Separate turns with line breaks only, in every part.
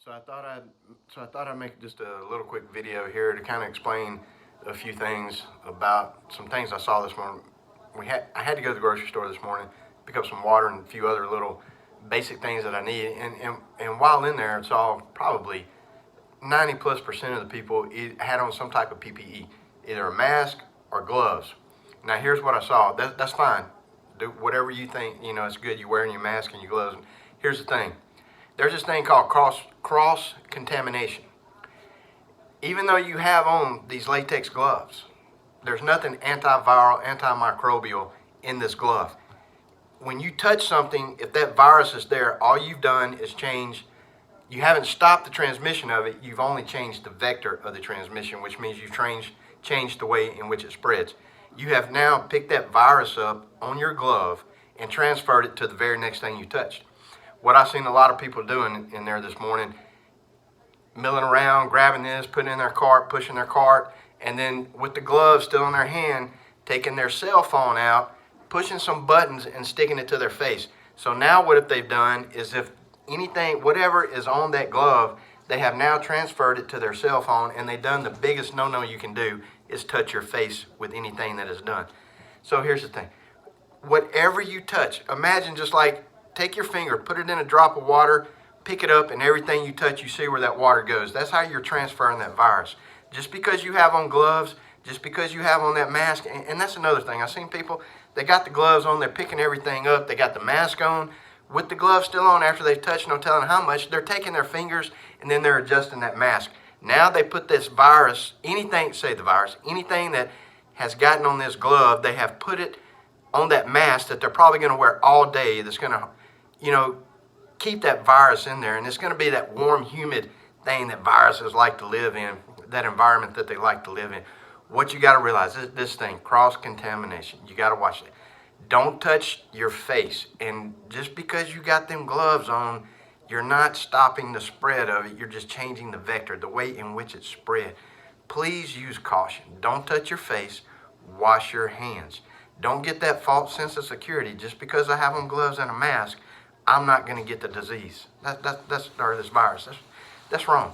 So I thought I'd make just a little quick video here to kind of explain a few things about some things I saw this morning. I had to go to the grocery store this morning, pick up some water and a few other little basic things that I need. And while in there, I saw probably 90+% of the people had on some type of PPE, either a mask or gloves. Now here's what I saw. That's fine. Do whatever you think, it's good. You're wearing your mask and your gloves. Here's the thing. There's this thing called cross contamination. Even though you have on these latex gloves, there's nothing antiviral, antimicrobial in this glove. When you touch something, if that virus is there, all you've done is change. You haven't stopped the transmission of it. You've only changed the vector of the transmission, which means you've changed the way in which it spreads. You have now picked that virus up on your glove and transferred it to the very next thing you touched. What I've seen a lot of people doing in there this morning, milling around, grabbing this, putting in their cart, pushing their cart, and then with the gloves still in their hand, taking their cell phone out, pushing some buttons and sticking it to their face. So now what they've done is if anything, whatever is on that glove, they have now transferred it to their cell phone, and they've done the biggest no-no you can do is touch your face with anything that is done. So here's the thing. Whatever you touch, imagine just like take your finger, put it in a drop of water, pick it up, and everything you touch, you see where that water goes. That's how you're transferring that virus. Just because you have on gloves, just because you have on that mask, and that's another thing. I've seen people, they got the gloves on, they're picking everything up, they got the mask on, with the gloves still on after they've touched, no telling how much, they're taking their fingers and then they're adjusting that mask. Now they put this virus, anything that has gotten on this glove, they have put it on that mask that they're probably going to wear all day, that's going to, keep that virus in there, and it's going to be that warm, humid thing that viruses like to live in, that environment that they like to live in. What you got to realize is this thing, cross-contamination. You got to watch it. Don't touch your face, and just because you got them gloves on, you're not stopping the spread of it. You're just changing the vector, the way in which it's spread. Please use caution. Don't touch your face. Wash your hands. Don't get that false sense of security. Just because I have on gloves and a mask, I'm not going to get the disease. Or this virus. That's wrong.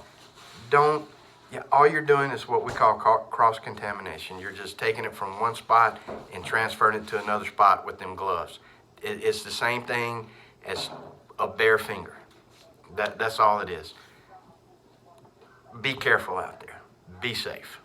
All you're doing is what we call cross-contamination. You're just taking it from one spot and transferring it to another spot with them gloves. It's the same thing as a bare finger. That's all it is. Be careful out there. Be safe.